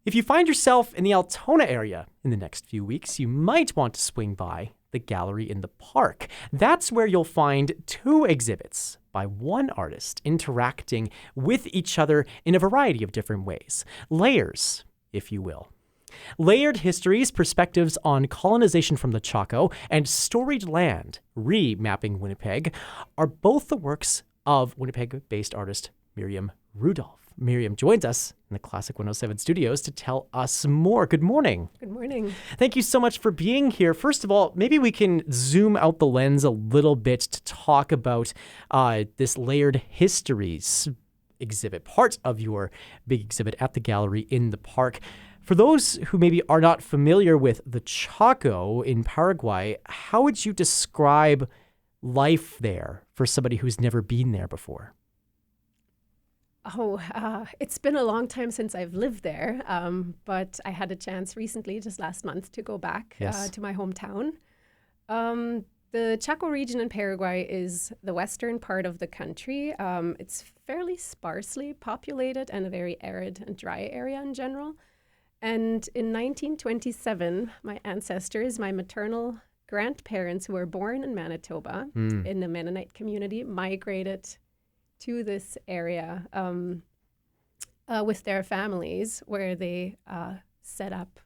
If you find yourself in the Altona area in the next few weeks, you might want to swing by the gallery in the park. That's where you'll find 2 exhibits by one artist interacting with each other in a variety of different ways. Layers, if you will. Layered Histories, Perspectives on Colonization from the Chaco, and Storied Land, Remapping Winnipeg, are both the works of Winnipeg-based artist Miriam Rudolph. Miriam joins us in the Classic 107 studios to tell us more. Good morning. Good morning. Thank you so much for being here. First of all, maybe we can zoom out the lens a little bit to talk about this Layered Histories exhibit, part of your big exhibit at the gallery in the park. For those who maybe are not familiar with the Chaco in Paraguay, how would you describe life there for somebody who's never been there before? It's been a long time since I've lived there, but I had a chance recently, just last month, to go back to my hometown. The Chaco region in Paraguay is the western part of the country. It's fairly sparsely populated and a very arid and dry area in general. And in 1927, my ancestors, my maternal grandparents who were born in Manitoba in the Mennonite community, migrated to this area with their families, where they set up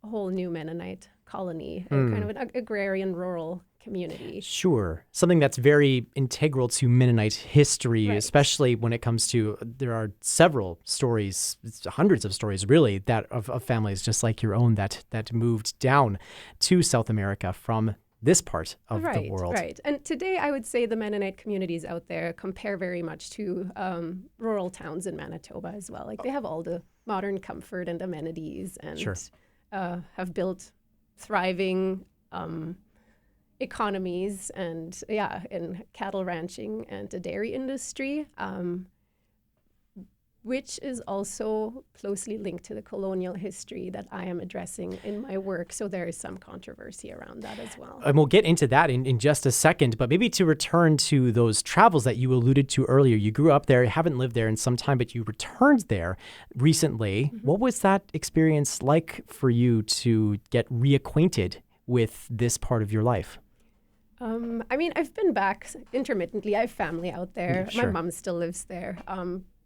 a whole new Mennonite colony, kind of an agrarian rural community. Sure. Something that's very integral to Mennonite history, especially when it comes to, there are several stories, hundreds of stories really, that of families just like your own that moved down to South America from this part of the world. Right. And today I would say the Mennonite communities out there compare very much to rural towns in Manitoba as well. Like they have all the modern comfort and amenities and have built thriving economies and in cattle ranching and the dairy industry, which is also closely linked to the colonial history that I am addressing in my work. So there is some controversy around that as well. And we'll get into that in just a second, but maybe to return to those travels that you alluded to earlier. You grew up there, haven't lived there in some time, but you returned there recently. Mm-hmm. What was that experience like for you to get reacquainted with this part of your life? I mean, I've been back intermittently. I have family out there. Sure. My mom still lives there.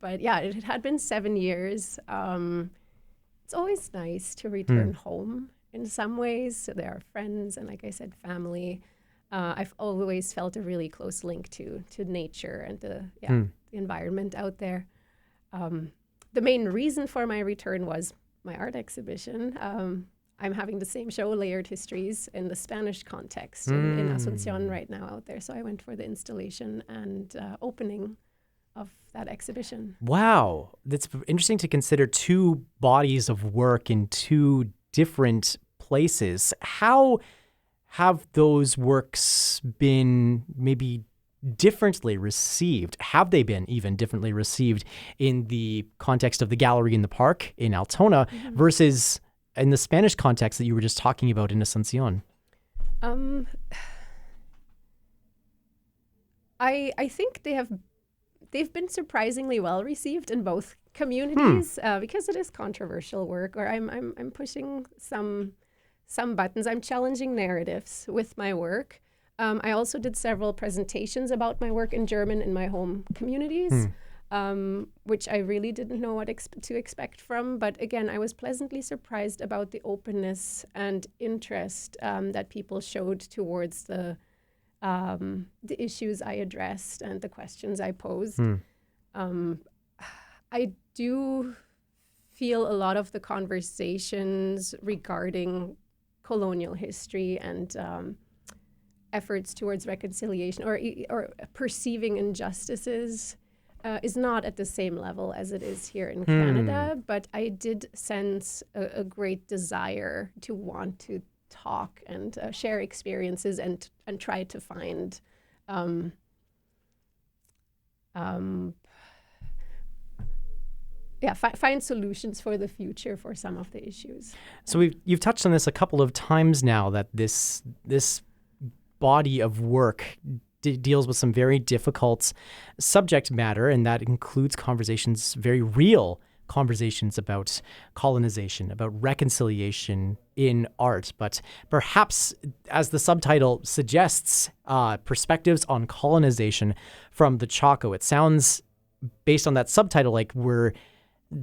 But yeah, it had been 7 years. It's always nice to return home in some ways. So there are friends and, like I said, family. I've always felt a really close link to nature and the environment out there. The main reason for my return was my art exhibition. I'm having the same show, Layered Histories, in the Spanish context in Asunción right now out there. So I went for the installation and opening of that exhibition. Wow. That's interesting to consider 2 bodies of work in 2 different places. How have those works been maybe differently received? Have they been even differently received in the context of the gallery in the park in Altona versus in the Spanish context that you were just talking about in Asunción? I think they've been surprisingly well received in both communities because it is controversial work, or I'm pushing some buttons. I'm challenging narratives with my work. I also did several presentations about my work in German in my home communities, which I really didn't know what to expect from. But again, I was pleasantly surprised about the openness and interest that people showed towards the issues I addressed and the questions I posed. I do feel a lot of the conversations regarding colonial history and efforts towards reconciliation or perceiving injustices is not at the same level as it is here in Canada, but I did sense a great desire to want to talk and share experiences and try to find find solutions for the future for some of the issues. So you've touched on this a couple of times now, that this body of work deals with some very difficult subject matter, and that includes very real conversations about colonization, about reconciliation in art. But perhaps, as the subtitle suggests, perspectives on colonization from the Chaco. It sounds, based on that subtitle, like we're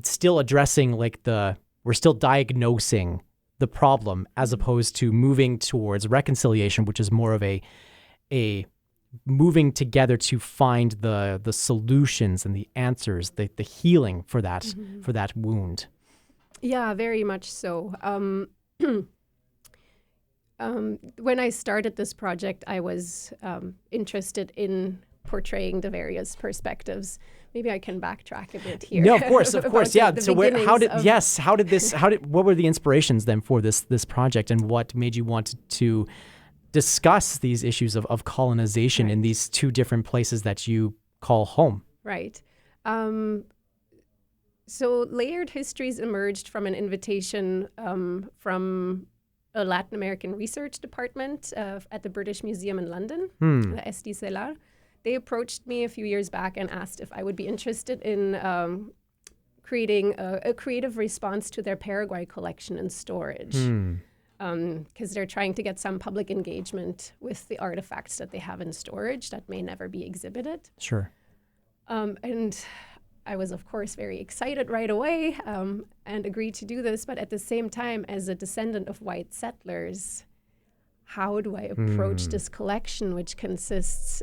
still addressing we're still diagnosing the problem as opposed to moving towards reconciliation, which is more of a moving together to find the solutions and the answers, the healing for that for that wound. Yeah, very much so. When I started this project, I was interested in portraying the various perspectives. Maybe I can backtrack a bit here. No, of course. Yeah. So what were the inspirations then for this project, and what made you want to discuss these issues of colonization in these two different places that you call home? Right. So Layered Histories emerged from an invitation from a Latin American research department at the British Museum in London, the SDCLR. They approached me a few years back and asked if I would be interested in creating a creative response to their Paraguay collection and storage. Because they're trying to get some public engagement with the artifacts that they have in storage that may never be exhibited. Sure. And I was, of course, very excited right away and agreed to do this. But at the same time, as a descendant of white settlers, how do I approach this collection, which consists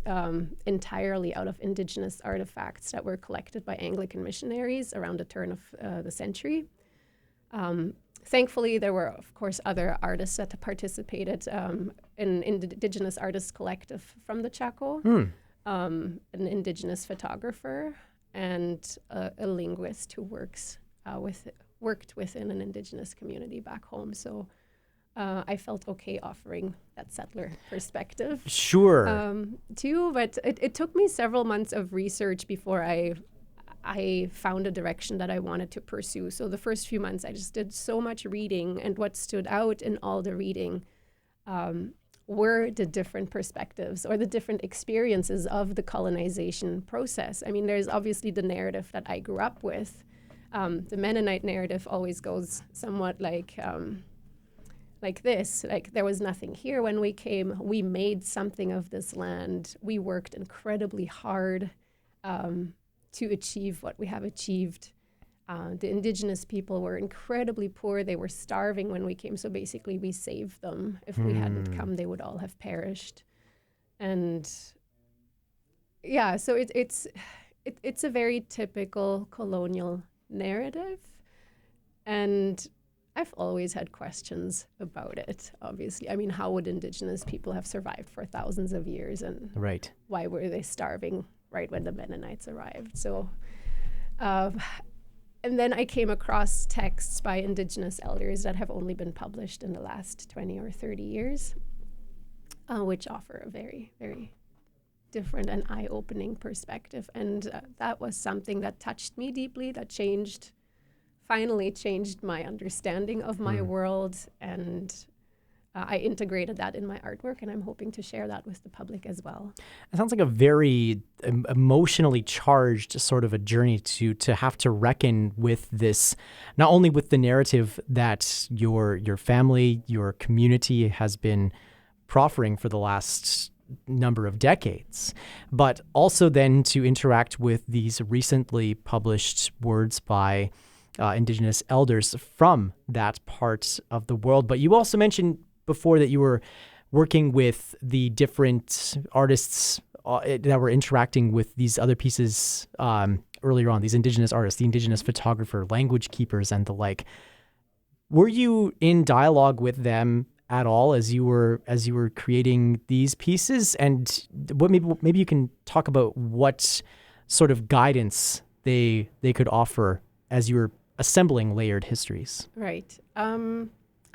entirely out of indigenous artifacts that were collected by Anglican missionaries around the turn of the century? Thankfully, there were, of course, other artists that participated, an indigenous artist collective from the Chaco, an indigenous photographer, and a linguist who worked within an indigenous community back home. So I felt okay offering that settler perspective. Sure. Too, but it took me several months of research before I found a direction that I wanted to pursue. So the first few months, I just did so much reading, and what stood out in all the reading were the different perspectives or the different experiences of the colonization process. I mean, there's obviously the narrative that I grew up with. The Mennonite narrative always goes somewhat like this, like there was nothing here when we came. We made something of this land. We worked incredibly hard to achieve what we have achieved. The indigenous people were incredibly poor. They were starving when we came. So basically we saved them. If we hadn't come, they would all have perished. And yeah, so it's a very typical colonial narrative. And I've always had questions about it, obviously. I mean, how would indigenous people have survived for thousands of years? And why were they starving right when the Mennonites arrived? So, and then I came across texts by indigenous elders that have only been published in the last 20 or 30 years, which offer a very, very different and eye-opening perspective. And that was something that touched me deeply, that finally changed my understanding of my world, and I integrated that in my artwork, and I'm hoping to share that with the public as well. It sounds like a very emotionally charged sort of a journey to have to reckon with this, not only with the narrative that your family, your community has been proffering for the last number of decades, but also then to interact with these recently published words by indigenous elders from that part of the world. But you also mentioned before that you were working with the different artists that were interacting with these other pieces earlier on, these indigenous artists, the indigenous photographer, language keepers, and the like. Were you in dialogue with them at all as you were creating these pieces? And what maybe you can talk about what sort of guidance they could offer as you were assembling Layered Histories. Right.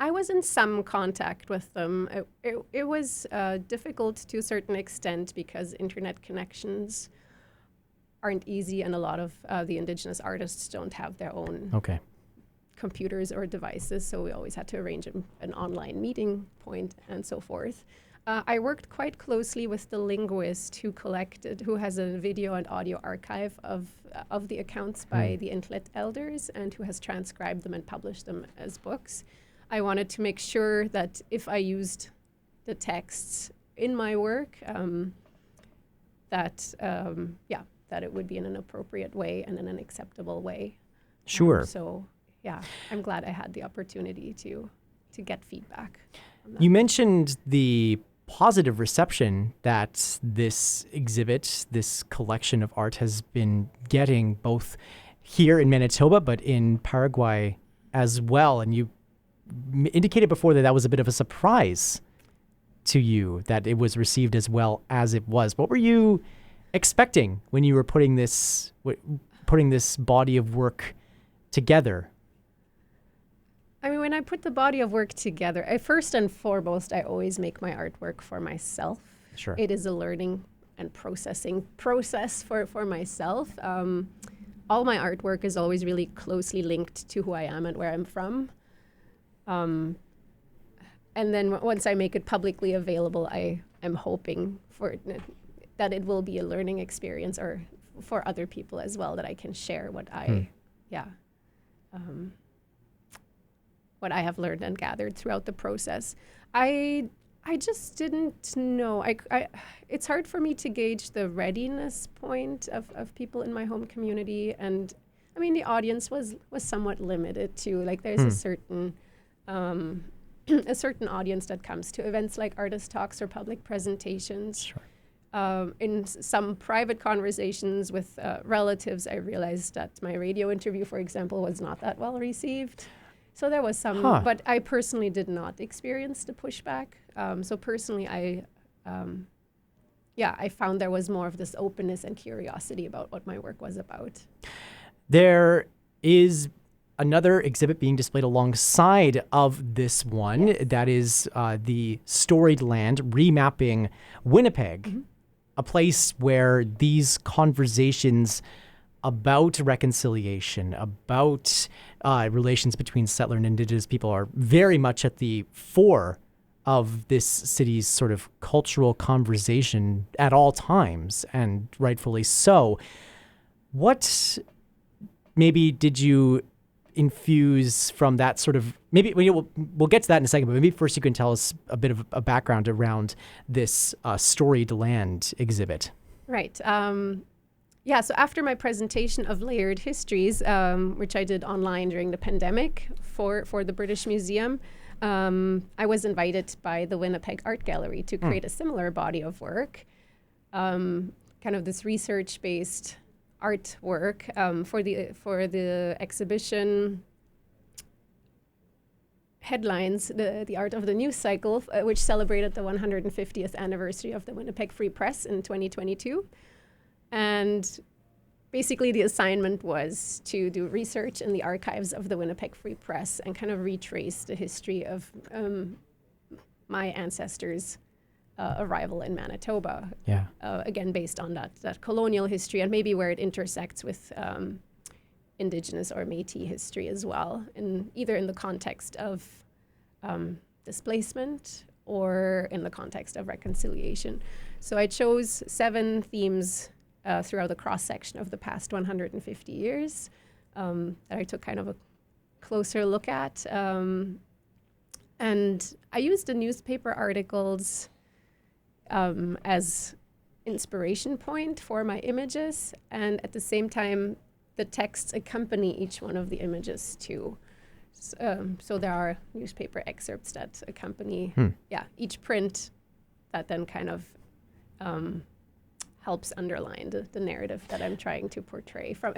I was in some contact with them. It was difficult to a certain extent because internet connections aren't easy, and a lot of the indigenous artists don't have their own computers or devices, so we always had to arrange an online meeting point and so forth. I worked quite closely with the linguist who has a video and audio archive of the accounts by the Intlet elders and who has transcribed them and published them as books. I wanted to make sure that if I used the texts in my work, that it would be in an appropriate way and in an acceptable way. Sure. I'm glad I had the opportunity to get feedback. You mentioned the positive reception that this exhibit, this collection of art has been getting both here in Manitoba, but in Paraguay as well. And you indicated before that was a bit of a surprise to you that it was received as well as it was. What were you expecting when you were putting this body of work together? I mean, when I put the body of work together, first and foremost, I always make my artwork for myself. Sure. It is a learning and processing process for myself. All my artwork is always really closely linked to who I am and where I'm from. And then once I make it publicly available, I am hoping that it will be a learning experience or for other people as well, that I can share what what I have learned and gathered throughout the process. I just didn't know. It's hard for me to gauge the readiness point of people in my home community. And I mean, the audience was somewhat limited too. Like there's a certain audience that comes to events like artist talks or public presentations. Sure. In some private conversations with relatives, I realized that my radio interview, for example, was not that well received. So there was some, but I personally did not experience the pushback. So personally, I found there was more of this openness and curiosity about what my work was about. There is another exhibit being displayed alongside of this one. Yes. That is the Storied Land, remapping Winnipeg, a place where these conversations about reconciliation, about relations between settler and Indigenous people are very much at the fore of this city's sort of cultural conversation at all times, and rightfully so. What maybe did you infuse from that sort of, maybe we'll get to that in a second, but maybe first you can tell us a bit of a background around this Storied Land exhibit. Right. So after my presentation of Layered Histories, which I did online during the pandemic for the British Museum, I was invited by the Winnipeg Art Gallery to create a similar body of work, kind of this research-based artwork for the exhibition Headlines, the Art of the News Cycle, which celebrated the 150th anniversary of the Winnipeg Free Press in 2022. And basically the assignment was to do research in the archives of the Winnipeg Free Press and kind of retrace the history of my ancestors' arrival in Manitoba. Yeah. Again, based on that colonial history and maybe where it intersects with Indigenous or Métis history as well, either in the context of displacement or in the context of reconciliation. So I chose 7 themes throughout the cross-section of the past 150 years that I took kind of a closer look at. And I used the newspaper articles as inspiration point for my images, and at the same time, the texts accompany each one of the images too. So there are newspaper excerpts that accompany each print that then kind of helps underline the narrative that I'm trying to portray from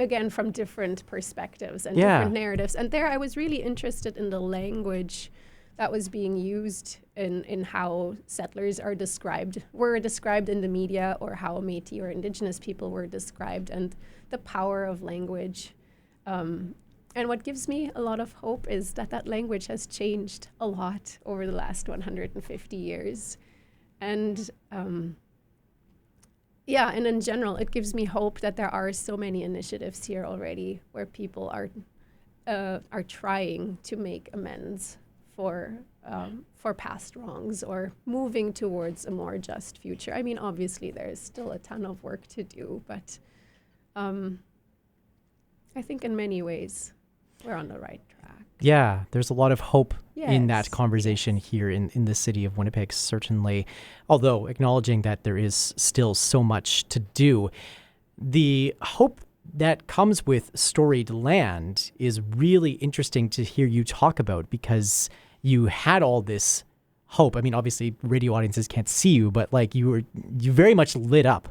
different perspectives and different narratives. And there I was really interested in the language that was being used in how settlers were described in the media, or how Métis or Indigenous people were described, and the power of language. And what gives me a lot of hope is that language has changed a lot over the last 150 years. And and in general, it gives me hope that there are so many initiatives here already where people are trying to make amends for for past wrongs or moving towards a more just future. I mean, obviously, there's still a ton of work to do, but I think in many ways we're on the right track. Yeah, there's a lot of hope in that Yes, conversation here in the city of Winnipeg, certainly. Although acknowledging that there is still so much to do, the hope that comes with Storied Land is really interesting to hear you talk about, because you had all this hope. I mean, obviously radio audiences can't see you, but like you very much lit up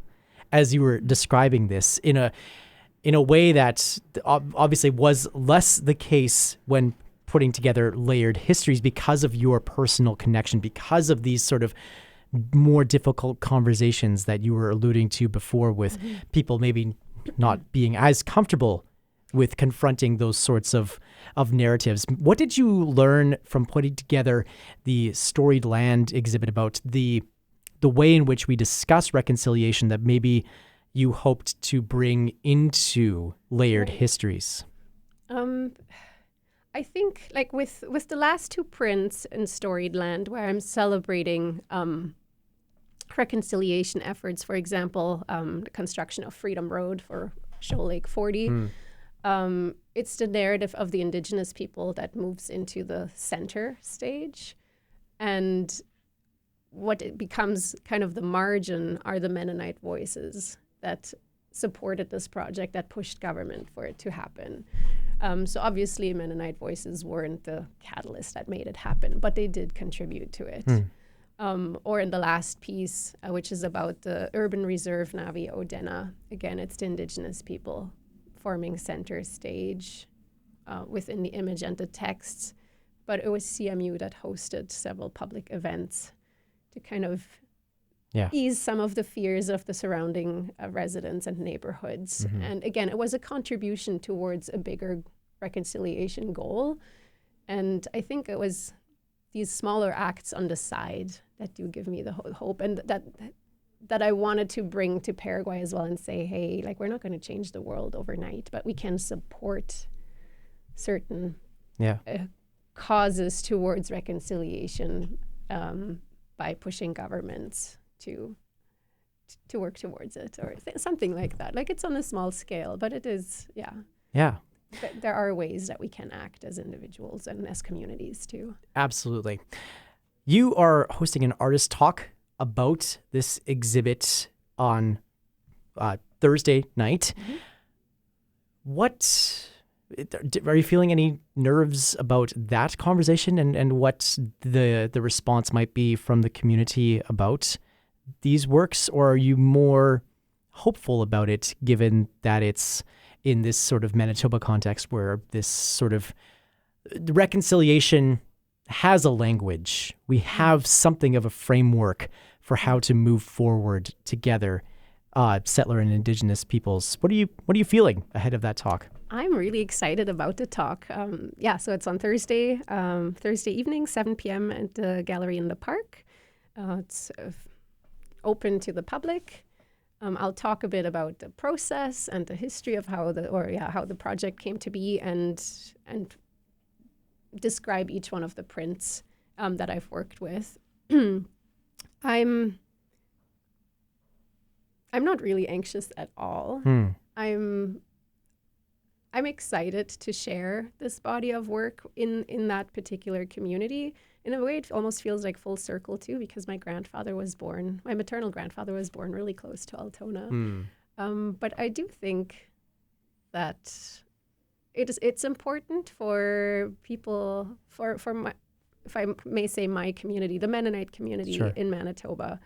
as you were describing this in a way that obviously was less the case when putting together layered histories, because of your personal connection, because of these sort of more difficult conversations that you were alluding to before with people maybe not being as comfortable with confronting those sorts of narratives. What did you learn from putting together the Storied Land exhibit about the way in which we discuss reconciliation that maybe you hoped to bring into layered histories? I think like with the last two prints in Storied Land, where I'm celebrating reconciliation efforts, for example, the construction of Freedom Road for Shoal Lake 40. It's the narrative of the Indigenous people that moves into the center stage. And what it becomes kind of the margin are the Mennonite voices that supported this project, that pushed government for it to happen. So obviously Mennonite voices weren't the catalyst that made it happen, but they did contribute to it. Or in the last piece, which is about the urban reserve Navi Odena. Again, it's the Indigenous people forming center stage within the image and the texts. But it was CMU that hosted several public events to kind of ease some of the fears of the surrounding residents and neighborhoods. And again, it was a contribution towards a bigger reconciliation goal. And I think it was these smaller acts on the side that do give me the hope, and that I wanted to bring to Paraguay as well, and say, hey, like, we're not going to change the world overnight, but we can support certain causes towards reconciliation by pushing governments to work towards it, or something like that. Like, it's on a small scale, but it is, there are ways that we can act as individuals and as communities too. Absolutely. You are hosting an artist talk about this exhibit on Thursday night. What are you feeling any nerves about that conversation, and what the response might be from the community about these works? Or are you more hopeful about it, given that it's in this sort of Manitoba context where this sort of reconciliation has a language? We have something of a framework for how to move forward together, settler and Indigenous peoples. What are you feeling ahead of that talk? I'm really excited about the talk. So it's on Thursday evening, 7 p.m. at the Gallery in the Park. It's open to the public. I'll talk a bit about the process and the history of how the project came to be, and describe each one of the prints that I've worked with. I'm not really anxious at all. I'm excited to share this body of work in that particular community. In a way, it almost feels like full circle too, because my maternal grandfather was born really close to Altona. But I do think that it's important for people, for my, if I may say, my community, the Mennonite community in Manitoba,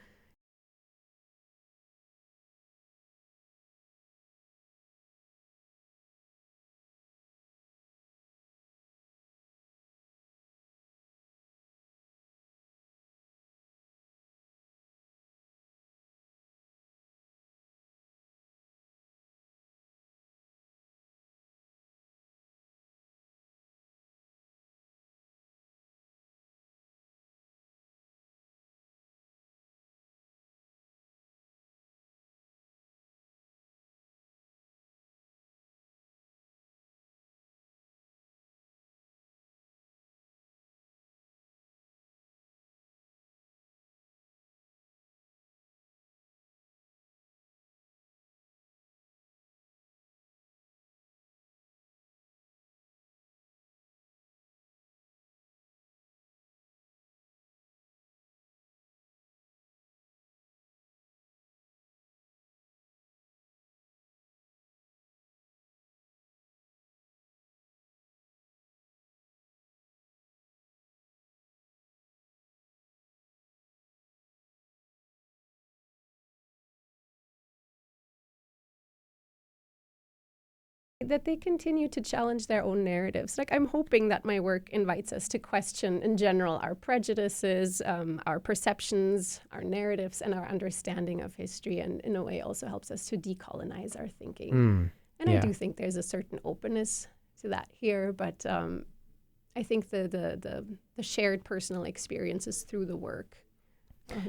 that they continue to challenge their own narratives. Like, I'm hoping that my work invites us to question in general our prejudices, our perceptions, our narratives, and our understanding of history, and in a way also helps us to decolonize our thinking. And I do think there's a certain openness to that here, but I think the shared personal experiences through the work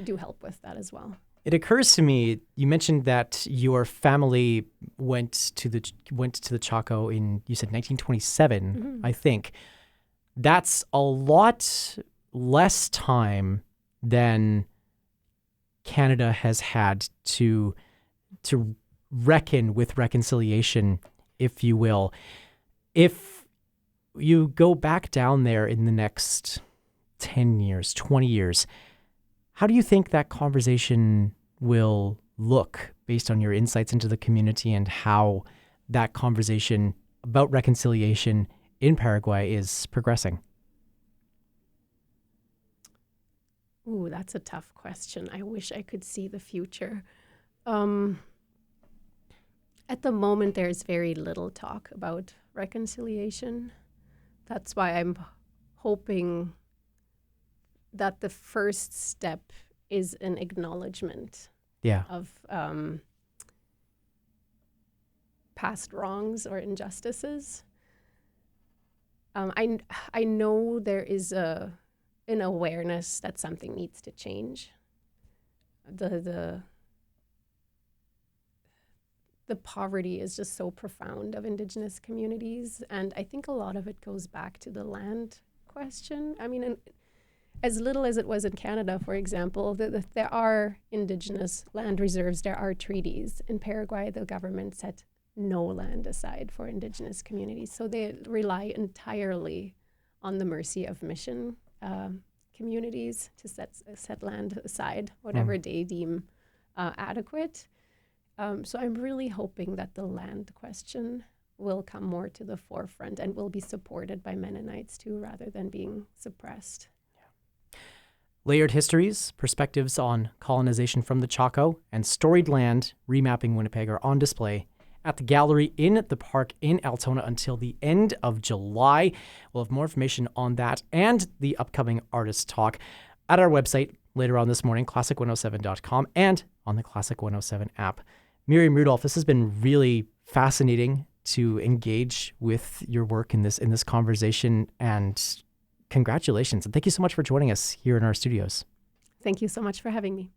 do help with that as well. It occurs to me, you mentioned that your family went to the Chaco in, you said 1927, I think. That's a lot less time than Canada has had to reckon with reconciliation, if you will. If you go back down there in the next 10 years, 20 years, how do you think that conversation will look based on your insights into the community and how that conversation about reconciliation in Paraguay is progressing? Ooh, that's a tough question. I wish I could see the future. At the moment, there's very little talk about reconciliation. That's why I'm hoping that the first step is an acknowledgement of past wrongs or injustices. I know there is an awareness that something needs to change. The poverty is just so profound of Indigenous communities, and I think a lot of it goes back to the land question. I mean, as little as it was in Canada, for example, there are Indigenous land reserves, there are treaties. In Paraguay, the government set no land aside for Indigenous communities, so they rely entirely on the mercy of mission communities to set land aside, whatever they deem adequate. So I'm really hoping that the land question will come more to the forefront and will be supported by Mennonites too, rather than being suppressed. Layered Histories, Perspectives on Colonization from the Chaco, and Storied Land, Remapping Winnipeg are on display at the gallery in the park in Altona until the end of July. We'll have more information on that and the upcoming artist talk at our website later on this morning, classic107.com, and on the Classic 107 app. Miriam Rudolph, this has been really fascinating to engage with your work in this conversation, and congratulations. And thank you so much for joining us here in our studios. Thank you so much for having me.